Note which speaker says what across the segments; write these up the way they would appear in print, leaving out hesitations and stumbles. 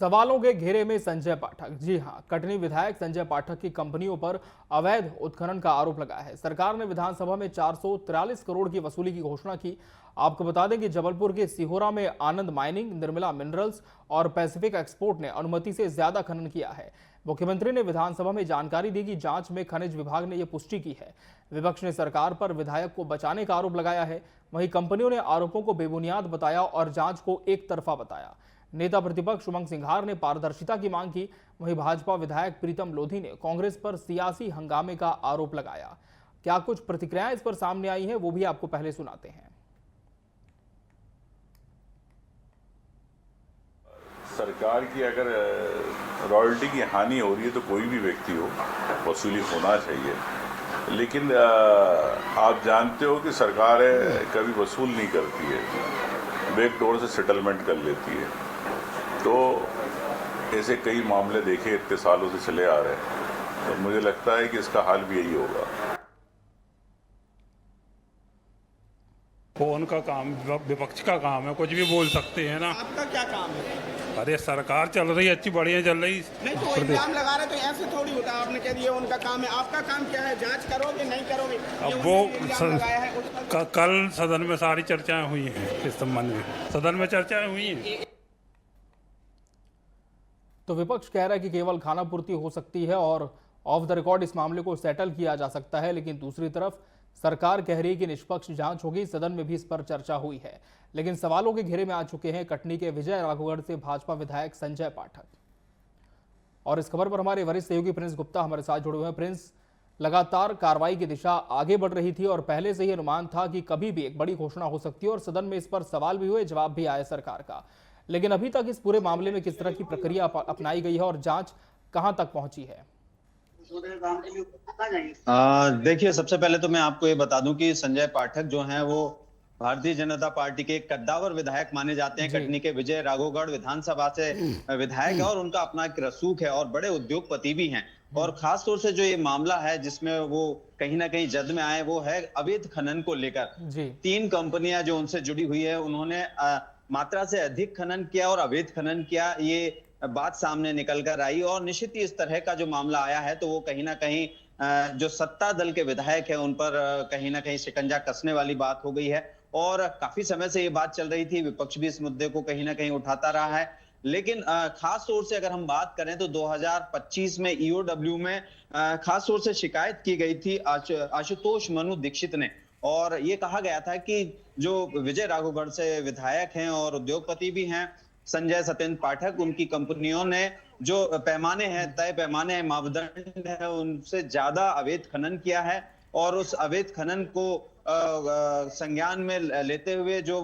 Speaker 1: सवालों के घेरे में संजय पाठक। जी हां, कटनी विधायक संजय पाठक की कंपनियों पर अवैध उत्खनन का आरोप लगा है। सरकार ने विधानसभा में 443 करोड़ की वसूली की घोषणा की। आपको बता दें कि जबलपुर के सिहोरा में आनंद माइनिंग, निर्मला मिनरल्स और पैसिफिक एक्सपोर्ट ने अनुमति से ज्यादा खनन किया है। मुख्यमंत्री ने विधानसभा में जानकारी दी कि जांच में खनिज विभाग ने यह पुष्टि की है। विपक्ष ने सरकार पर विधायक को बचाने का आरोप लगाया है। वहीं कंपनियों ने आरोपों को बेबुनियाद बताया और जांच को एक तरफा बताया। नेता प्रतिपक्ष उमंग सिंघार ने पारदर्शिता की मांग की। वहीं भाजपा विधायक प्रीतम लोधी ने कांग्रेस पर सियासी हंगामे का आरोप लगाया। क्या कुछ प्रतिक्रियाएं इस पर सामने आई हैं, वो भी आपको पहले सुनाते हैं।
Speaker 2: सरकार की अगर रॉयल्टी की हानि हो रही है तो कोई भी व्यक्ति हो, वसूली होना चाहिए। लेकिन आप जानते हो कि सरकार कभी वसूल नहीं करती है, बैकडोर से सेटलमेंट कर लेती है। तो ऐसे कई मामले देखे इतने सालों से चले आ रहे हैं, तो मुझे लगता है कि इसका हाल भी यही होगा।
Speaker 3: वो उनका काम, विपक्ष का काम है, कुछ भी बोल सकते हैं ना।
Speaker 4: आपका क्या काम है?
Speaker 3: अरे सरकार चल रही है, अच्छी बढ़िया चल रही।
Speaker 4: नहीं तो इल्जाम लगा रहे तो ऐसे थोड़ी होता है। आपने कह दिया उनका काम है, आपका काम क्या है? जांच करोगे नहीं करोगे?
Speaker 3: अब वो कल सदन में सारी चर्चाएं हुई हैं इस संबंध में, सदन में चर्चाएं हुई हैं।
Speaker 1: तो विपक्ष कह रहा है कि केवल खानापूर्ति हो सकती है और ऑफ द रिकॉर्ड इस मामले को सेटल किया जा सकता है, लेकिन दूसरी तरफ सरकार कह रही है कि निष्पक्ष जांच होगी। सदन में भी इस पर चर्चा हुई है, लेकिन सवालों के घेरे में आ चुके हैं कटनी के विजय राघवगढ़ से भाजपा विधायक संजय पाठक। और इस खबर पर हमारे वरिष्ठ सहयोगी प्रिंस गुप्ता हमारे साथ जुड़े हुए हैं। प्रिंस, लगातार कार्रवाई की दिशा आगे बढ़ रही थी और पहले से ही अनुमान था कि कभी भी एक बड़ी घोषणा हो सकती है और सदन में इस पर सवाल भी हुए, जवाब भी आया सरकार का, लेकिन अभी तक इस पूरे मामले में किस तरह की प्रक्रिया अपनाई गई है और जांच कहां तक पहुंची है?
Speaker 5: देखिए, सबसे पहले तो मैं आपको ये बता दूं कि संजय पाठक जो हैं वो भारतीय जनता पार्टी के एक कद्दावर विधायक माने जाते हैं। कटनी के विजय राघवगढ़ विधानसभा से विधायक है और उनका अपना एक रसूख है और बड़े उद्योगपति भी हैं। और खास तौर से जो ये मामला है जिसमें वो कहीं ना कहीं जद में आए, वो है अवैध खनन को लेकर। 3 कंपनियां जो उनसे जुड़ी हुई है, उन्होंने मात्रा से अधिक खनन किया और अवैध खनन किया, ये बात सामने निकल कर आई। और निश्चित ही इस तरह का जो मामला आया है तो वो कहीं ना कहीं जो सत्ता दल के विधायक है उन पर कहीं ना कहीं शिकंजा कसने वाली बात हो गई है। और काफी समय से ये बात चल रही थी, विपक्ष भी इस मुद्दे को कहीं ना कहीं उठाता रहा है। लेकिन खास तौर से अगर हम बात करें तो 2025 में ईओडब्ल्यू में खास तौर से शिकायत की गई थी आशुतोष मनु दीक्षित ने, और ये कहा गया था कि जो विजय राघवगढ़ से विधायक हैं और उद्योगपति भी हैं संजय सत्येंद्र पाठक, उनकी कंपनियों ने जो पैमाने हैं, तय पैमाने हैं, मापदंड है, उनसे ज्यादा अवैध खनन किया है। और उस अवैध खनन को संज्ञान में लेते हुए जो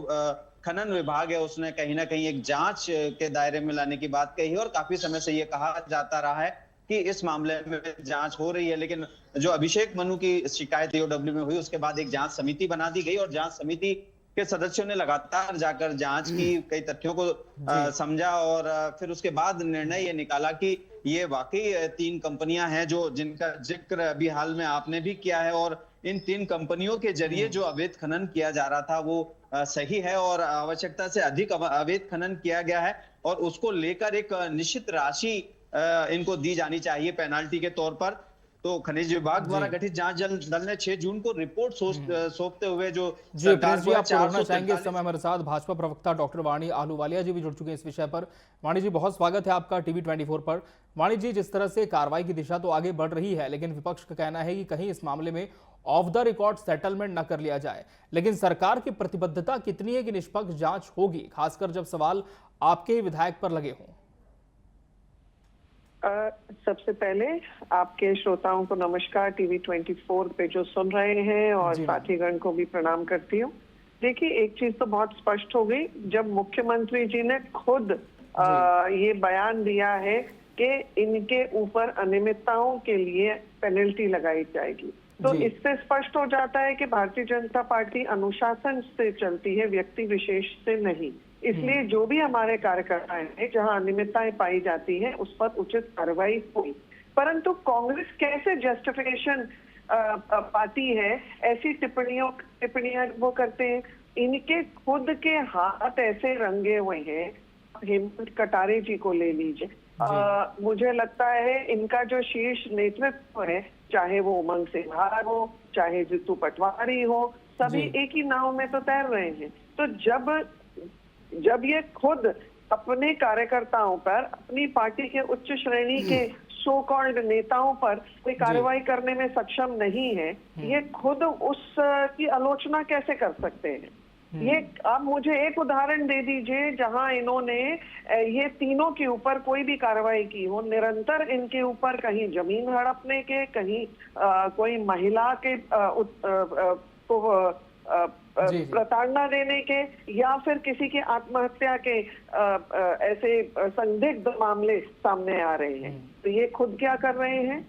Speaker 5: खनन विभाग है उसने कहीं ना कहीं एक जांच के दायरे में लाने की बात कही। और काफी समय से ये कहा जाता रहा है कि इस मामले में जांच हो रही है, लेकिन जो अभिषेक मनु की शिकायत ईओडब्ल्यू में हुई उसके बाद एक जांच समिति बना दी गई और जांच समिति के सदस्यों ने लगातार जाकर जांच की, कई तथ्यों को समझा और फिर उसके बाद निर्णय ये निकाला कि ये वाकई 3 कंपनियां हैं जो जिनका जिक्र अभी हाल में आपने भी किया है। और इन 3 कंपनियों के जरिए जो अवैध खनन किया जा रहा था वो सही है और आवश्यकता से अधिक अवैध खनन किया गया है और उसको लेकर एक निश्चित राशि इनको दी जानी चाहिए पेनाल्टी के तौर पर। तो खनिज विभाग द्वारा गठित जांच दल ने 6 जून को रिपोर्ट सौंपते हुए जो
Speaker 1: सरकार को आप रोकना चाहेंगे इस समय हमारे साथ भाजपा प्रवक्ता डॉक्टर वाणी आहलूवालिया जी भी जुड़ चुके हैं इस विषय पर। वाणी जी, बहुत स्वागत है आपका टीवी 24 पर। वाणी जी, जिस तरह से कार्रवाई की दिशा तो आगे बढ़ रही है, लेकिन विपक्ष का कहना है कि कहीं इस मामले में ऑफ द रिकॉर्ड सेटलमेंट न कर लिया जाए, लेकिन सरकार की प्रतिबद्धता कितनी है कि निष्पक्ष जांच होगी, खासकर जब सवाल आपके ही विधायक पर लगे हों?
Speaker 6: सबसे पहले आपके श्रोताओं को नमस्कार, टीवी 24 पे जो सुन रहे हैं, और साथीगण को भी प्रणाम करती हूँ। देखिए, एक चीज तो बहुत स्पष्ट हो गई जब मुख्यमंत्री जी ने खुद ये बयान दिया है कि इनके ऊपर अनियमितताओं के लिए पेनल्टी लगाई जाएगी। तो इससे स्पष्ट हो जाता है कि भारतीय जनता पार्टी अनुशासन से चलती है, व्यक्ति विशेष से नहीं। इसलिए जो भी हमारे कार्यकर्ता हैं, जहां अनियमितताएं पाई जाती हैं उस पर उचित कार्रवाई हुई। परंतु कांग्रेस कैसे जस्टिफिकेशन पाती है ऐसी टिप्पणियां वो करते हैं? इनके खुद के हाथ ऐसे रंगे हुए हैं हेमंत कटारे जी को ले लीजिए। मुझे लगता है इनका जो शीर्ष नेतृत्व है, चाहे वो उमंग सिंघार हो, चाहे जितू पटवारी हो, सभी एक ही नाव में तो तैर रहे हैं। तो जब ये खुद अपने कार्यकर्ताओं पर, अपनी पार्टी के उच्च श्रेणी के सो कॉल्ड नेताओं पर कोई कार्रवाई करने में सक्षम नहीं है, ये खुद उस की आलोचना कैसे कर सकते हैं? ये आप मुझे एक उदाहरण दे दीजिए जहां इन्होंने ये तीनों के ऊपर कोई भी कार्रवाई की हो। निरंतर इनके ऊपर कहीं जमीन हड़पने के, कहीं कोई महिला के प्रताड़ना देने के, या फिर किसी की आत्महत्या के ऐसे संदिग्ध मामले सामने आ रहे हैं। तो ये खुद क्या कर रहे हैं?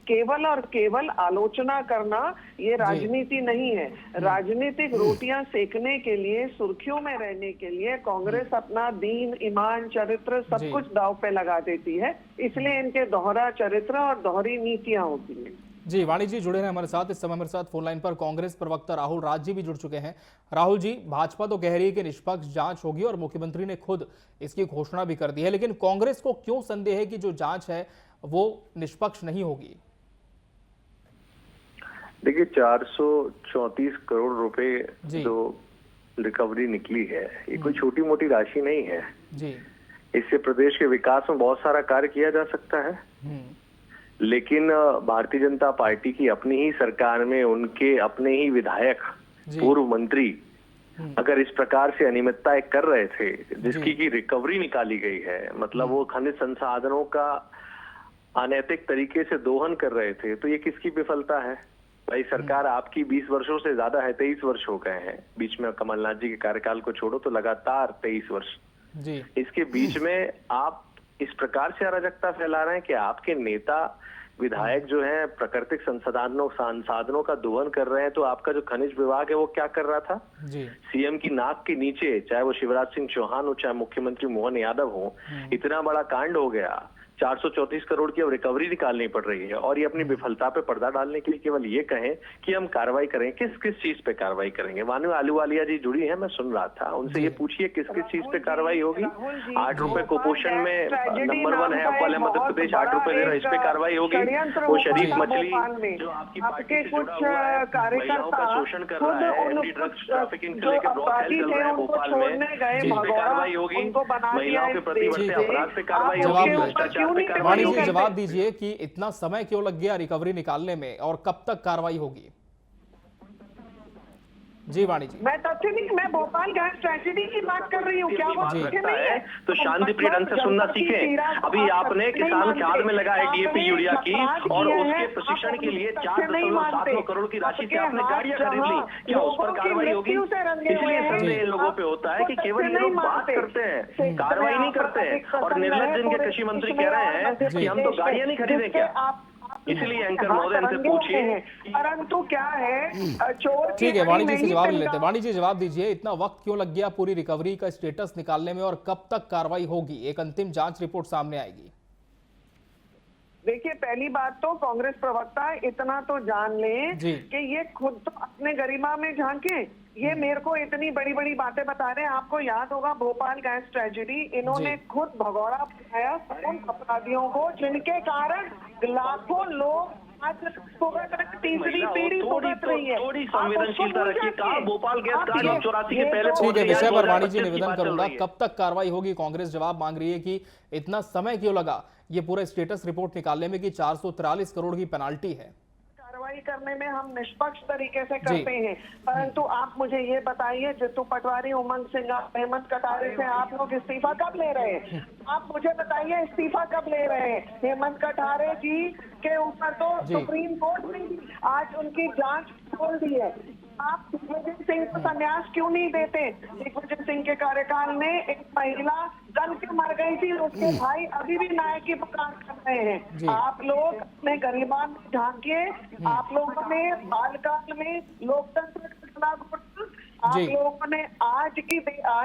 Speaker 6: केवल और केवल आलोचना करना ये राजनीति नहीं है। राजनीतिक रोटियां सेकने के लिए, सुर्खियों में रहने के लिए कांग्रेस अपना दीन, ईमान, चरित्र सब कुछ दांव पे लगा देती है। इसलिए इनके दोहरा चरित्र और दोहरी नीतियां होती हैं।
Speaker 1: जी, वाणी जी जुड़े हैं हमारे साथ। इस समय हमारे साथ फोन लाइन पर कांग्रेस प्रवक्ता राहुल राज जी भी जुड़ चुके हैं। राहुल जी, भाजपा तो कह रही है कि निष्पक्ष जांच होगी और मुख्यमंत्री ने खुद इसकी घोषणा भी कर दी है, लेकिन कांग्रेस को क्यों संदेह है कि जो जांच है वो निष्पक्ष नहीं होगी?
Speaker 7: देखिए, 434 करोड़ रुपए जो रिकवरी निकली है, ये कोई छोटी मोटी राशि नहीं है
Speaker 1: जी।
Speaker 7: इससे प्रदेश के विकास में बहुत सारा कार्य किया जा सकता है। लेकिन भारतीय जनता पार्टी की अपनी ही सरकार में उनके अपने ही विधायक, पूर्व मंत्री अगर इस प्रकार से अनियमितताएं कर रहे थे जिसकी की रिकवरी निकाली गई है, मतलब वो खनिज संसाधनों का अनैतिक तरीके से दोहन कर रहे थे, तो ये किसकी विफलता है? भाई, सरकार आपकी 20 वर्षों से ज्यादा है, 23 वर्ष हो गए हैं। बीच में कमलनाथ जी के कार्यकाल को छोड़ो तो लगातार 23 वर्ष
Speaker 1: जी।
Speaker 7: इसके बीच में आप इस प्रकार से अराजकता फैला रहे हैं कि आपके नेता विधायक जो है प्राकृतिक संसाधनों का दोहन कर रहे हैं। तो आपका जो खनिज विभाग है वो क्या कर रहा था? सीएम की नाक के नीचे, चाहे वो शिवराज सिंह चौहान हो, चाहे मुख्यमंत्री मोहन यादव हो, इतना बड़ा कांड हो गया। 434 करोड़ की अब रिकवरी निकालनी पड़ रही है और ये अपनी विफलता पे पर्दा डालने के लिए केवल ये कहें कि हम कार्रवाई करें। किस किस चीज पे कार्रवाई करेंगे? मानो आलूवालिया जी जुड़ी है, मैं सुन रहा था, उनसे ये पूछिए किस किस चीज पे कार्रवाई होगी। 8 रुपए कुपोषण में नंबर 1 है अब वाले मध्य प्रदेश, 8 रुपए दे रहा है, इस पे कार्रवाई होगी। वो शरीफ मछली जो आपकी पार्टी से जुड़ा हुआ है, महिलाओं का शोषण कर रहा है, एंटी ड्रग्स ट्रैफिकिंग से लेकर ब्रॉडकास्ट चल रहा है भोपाल में, जिस पे कार्रवाई होगी। महिलाओं के प्रति बढ़ते अपराध पे कार्रवाई होगी, भ्रष्टाचार पे कार्रवाई होगी।
Speaker 1: जवाब दीजिए कि इतना समय क्यों लग गया रिकवरी निकालने में और कब तक कार्रवाई होगी? जी वाणी जी।
Speaker 6: मैं तथ्य नहीं, मैं भोपाल गैस ट्रेजेडी की बात कर रही हूँ। क्या वो तथ्य नहीं है?
Speaker 7: तो शांतिप्रिय ढंग से सुनना सीखें। अभी आपने किसान खाद में लगाए डीएपी यूरिया की और उसके प्रशिक्षण के लिए 4.7 करोड़ की राशि से आपने गाड़ियां खरीद ली, क्या उस पर कार्रवाई होगी? इसलिए संदेह लोगों पे होता है कि केवल ये लोग बात करते हैं, कार्रवाई नहीं करते हैं। और निर्लज जिनके कृषि मंत्री कह रहे हैं कि हम तो गाड़ियां नहीं खरीदें क्या? इसलिए एंकर महोदय इनसे पूछिए,
Speaker 6: परंतु क्या है चोर।
Speaker 1: ठीक है, वाणी जी से जवाब ले लेते हैं। वाणी जी, जवाब दीजिए, इतना वक्त क्यों लग गया पूरी रिकवरी का स्टेटस निकालने में और कब तक कार्रवाई होगी? एक अंतिम जांच रिपोर्ट सामने आएगी।
Speaker 6: देखिए, पहली बात तो कांग्रेस प्रवक्ता इतना तो जान लें कि ये खुद तो अपने गरिमा में झांके। ये मेरे को इतनी बड़ी बड़ी बातें बता रहे हैं। आपको याद होगा भोपाल गैस ट्रेजेडी, इन्होंने खुद भगौड़ा बनाया उन अपराधियों को जिनके कारण लाखों लोग आज तीसरी पीढ़ी भुगत रही है।
Speaker 7: थोड़ी संवेदनशीलता रखिए। कहा भोपाल गैस कांड 84 के पहले।
Speaker 1: ठीक है, विषय पर वाणी जी निवेदन करूंगा, कब तक कार्रवाई होगी? कांग्रेस जवाब मांग रही है कि इतना समय क्यों लगा ये पूरा स्टेटस रिपोर्ट निकालने में कि 443 करोड़ की पेनाल्टी है।
Speaker 6: कार्रवाई करने में हम निष्पक्ष तरीके से करते हैं, परंतु आप मुझे ये बताइए, जितू पटवारी, उमंग सिंह, हेमंत कटारे से आप लोग इस्तीफा कब ले रहे हैं? आप मुझे बताइए इस्तीफा कब ले रहे हैं? हेमंत कटारे जी के ऊपर तो सुप्रीम कोर्ट ने आज उनकी जांच खोल दी है। आप दिग्विजय सिंह को संन्यास क्यों नहीं देते? दिग्विजय सिंह के कार्यकाल में एक महिला जल के मर गई थी, उसके भाई अभी भी न्याय की पुकार कर रहे हैं। आप लोग अपने गरिमान में झांकिए। आप लोगों ने बालकाल में लोकतंत्र के खिलाफ, आप लोगों ने आज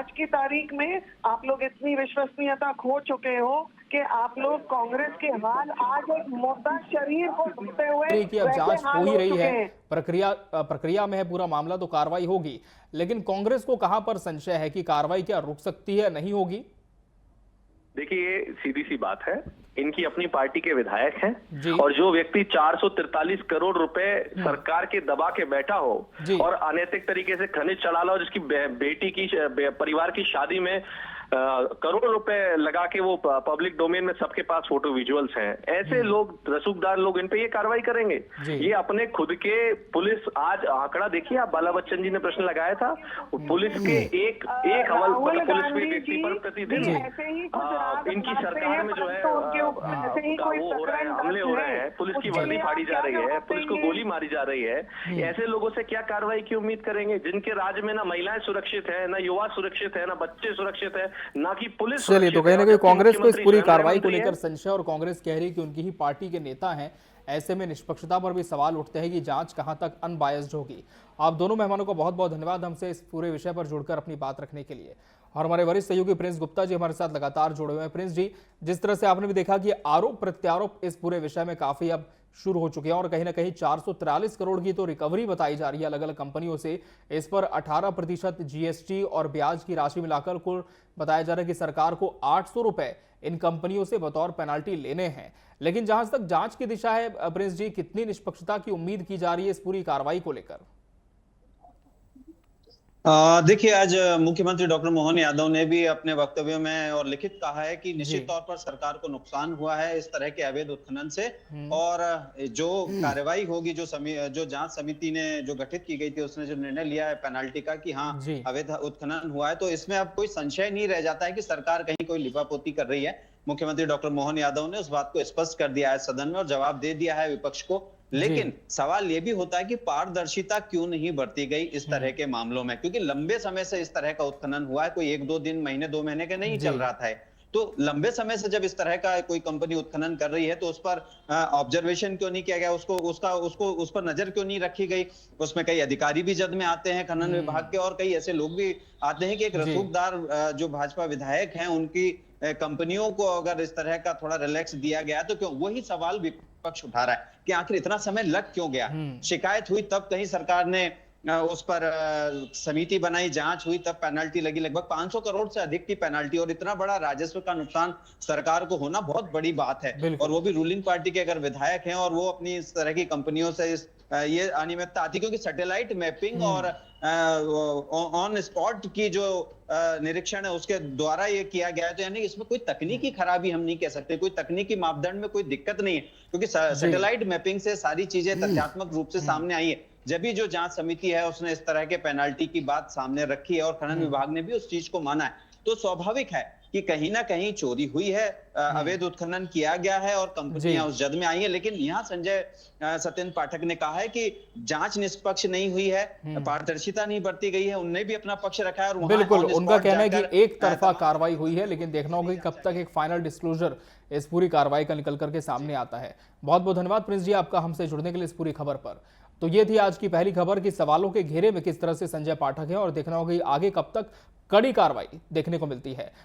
Speaker 6: की तारीख में आप लोग इतनी विश्वसनीयता खो चुके हो कि आप लोग कांग्रेस के हाल आज एक मुर्दा शरीर को ढूंढते हुए।
Speaker 1: अब जांच हो ही रही है, प्रक्रिया में है पूरा मामला, तो कार्रवाई होगी। लेकिन कांग्रेस को कहां पर संशय है कि कार्रवाई क्या रुक सकती है, नहीं होगी?
Speaker 7: देखिए ये सीधी सी बात है, इनकी अपनी पार्टी के विधायक
Speaker 1: जी।
Speaker 7: हैं और जो व्यक्ति 443 करोड़ रुपए सरकार के दबा के बैठा हो
Speaker 1: जी।
Speaker 7: और अनैतिक तरीके से खनिज चला ला हो, जिसकी बेटी की परिवार की शादी में करोड़ रुपए लगा के वो पब्लिक डोमेन में सबके पास फोटो विजुअल्स हैं, ऐसे लोग रसूखदार लोग इन पे ये कार्रवाई करेंगे।
Speaker 1: जी।
Speaker 7: ये अपने खुद के पुलिस, आज आंकड़ा देखिए आप, बाला बच्चन जी ने प्रश्न लगाया था, पुलिस के एक हवल
Speaker 6: राहुल
Speaker 7: पुलिस
Speaker 6: गांधी
Speaker 7: व्यक्ति पर
Speaker 6: जी,
Speaker 7: प्रतिदिन
Speaker 6: ऐसे ही कुछ रात
Speaker 7: इनकी
Speaker 6: बनाते
Speaker 7: सरकार
Speaker 6: हैं,
Speaker 7: में जो है
Speaker 6: परंतु उनके ऊपर ऐसे ही कोई
Speaker 7: वो हो रहा है,
Speaker 6: प्रकरण
Speaker 7: हमले हो
Speaker 6: दर्ज
Speaker 7: रहे
Speaker 6: है।
Speaker 7: हैं, पुलिस की
Speaker 6: उसके
Speaker 7: वर्दी
Speaker 6: लिए आप
Speaker 7: फाड़ी जा
Speaker 6: क्या
Speaker 7: रही है,
Speaker 6: जवाब
Speaker 7: पुलिस को
Speaker 6: देंगे?
Speaker 7: गोली मारी जा रही है, ऐसे लोगों से क्या कार्रवाई की उम्मीद करेंगे, जिनके राज्य में ना महिलाएं सुरक्षित है, ना युवा सुरक्षित है, ना बच्चे सुरक्षित है, ना कि पुलिस
Speaker 1: चलिए, तो
Speaker 7: सुरक्षित
Speaker 1: कहीं ना
Speaker 7: है।
Speaker 1: कहीं
Speaker 7: जबकि
Speaker 1: कांग्रेस को इस
Speaker 7: मुख्यमंत्री
Speaker 1: पूरी
Speaker 7: स्वयं
Speaker 1: कार्रवाई को
Speaker 7: मंत्री हैं।
Speaker 1: लेकर संशय, और कांग्रेस कह रही है कि उनकी ही पार्टी के नेता हैं। ऐसे में निष्पक्षता पर भी सवाल उठते हैं कि जांच कहां तक अनबायस्ड होगी। आप दोनों मेहमानों को बहुत बहुत धन्यवाद हमसे इस पूरे विषय पर जुड़कर अपनी बात रखने के लिए। और हमारे वरिष्ठ सहयोगी प्रिंस गुप्ता जी हमारे साथ लगातार जुड़े हुए हैं। प्रिंस जी, जिस तरह से आपने भी देखा कि आरोप प्रत्यारोप इस पूरे विषय में काफी अब शुरू हो चुके हैं और कहीं ना कहीं 443 करोड़ की तो रिकवरी बताई जा रही है अलग अलग कंपनियों से। इस पर 18% जीएसटी और ब्याज की राशि मिलाकर कुल बताया जा रहा है कि सरकार को 800 रुपए इन कंपनियों से बतौर पेनाल्टी लेने हैं। लेकिन जहां तक जांच की दिशा है प्रिंस जी, कितनी निष्पक्षता की उम्मीद की जा रही है इस पूरी कार्रवाई को लेकर?
Speaker 5: देखिए, आज मुख्यमंत्री डॉक्टर मोहन यादव ने भी अपने वक्तव्य में और लिखित कहा है कि निश्चित तौर पर सरकार को नुकसान हुआ है इस तरह के अवैध उत्खनन से, और जो कार्रवाई होगी, जो जांच समिति ने जो गठित की गई थी उसने जो निर्णय लिया है पेनाल्टी का कि हाँ अवैध उत्खनन हुआ है, तो इसमें अब कोई संशय नहीं रह जाता है कि सरकार कहीं कोई लिपापोती कर रही है। मुख्यमंत्री डॉक्टर मोहन यादव ने उस बात को स्पष्ट कर दिया है सदन में और जवाब दे दिया है विपक्ष को। लेकिन सवाल यह भी होता है कि पारदर्शिता क्यों नहीं बरती गई इस तरह के मामलों में, क्योंकि लंबे समय से इस तरह का उत्खनन हुआ है, कोई 1-2 दिन, महीने 2 महीने के नहीं चल रहा था। तो लंबे समय से जब इस तरह का कोई कंपनी उत्खनन कर रही है तो उस पर ऑब्जर्वेशन क्यों नहीं किया गया, उस पर नजर क्यों नहीं रखी गई? उसमें कई अधिकारी भी जद में आते हैं खनन विभाग के, और कई ऐसे लोग भी आते हैं कि एक रसूखदार जो भाजपा विधायक हैं उनकी कंपनियों को अगर इस तरह का थोड़ा रिलैक्स दिया गया तो क्यों? वही सवाल विपक्ष उठा रहा है कि आखिर इतना समय लग क्यों गया? शिकायत हुई तब कहीं सरकार ने उस पर समिति बनाई, जांच हुई तब पेनल्टी लगी। लगभग 500 करोड़ से अधिक की पेनल्टी, और इतना बड़ा राजस्व का नुकसान सरकार को होना बहुत बड़ी बात है। और वो भी रूलिंग पार्टी के अगर विधायक हैं और वो अपनी इस तरह की कंपनियों से ये अनियमितता आती, क्योंकि सैटेलाइट मैपिंग और ऑन स्पॉट की जो निरीक्षण है उसके द्वारा ये किया गया है, तो यानी इसमें कोई तकनीकी खराबी हम नहीं कह सकते, कोई तकनीकी मापदंड में कोई दिक्कत नहीं है, क्योंकि सैटेलाइट मैपिंग से सारी चीजें तथ्यात्मक रूप से सामने आई है। जब भी जो जांच समिति है उसने इस तरह के पेनाल्टी की बात सामने रखी है और खनन विभाग ने भी उस चीज को माना है, तो स्वाभाविक है कि कहीं ना कहीं चोरी हुई है, अवैध उत्खनन किया गया है और कंपनियां उस जद में आई है। लेकिन यहाँ संजय सत्येंद्र पाठक ने कहा है कि जांच निष्पक्ष नहीं हुई है, पारदर्शिता नहीं बरती गई है, उनने भी अपना पक्ष रखा है। और
Speaker 1: बिल्कुल, उनका कहना है कि एक तरफा कार्रवाई हुई है, लेकिन देखना होगा कि कब तक एक फाइनल डिस्क्लोजर इस पूरी कार्रवाई का निकल करके सामने आता है। बहुत बहुत धन्यवाद प्रिंस जी आपका हमसे जुड़ने के लिए इस पूरी खबर पर। तो ये थी आज की पहली खबर कि सवालों के घेरे में किस तरह से संजय पाठक है, और देखना होगा कि आगे कब तक कड़ी कार्रवाई देखने को मिलती है।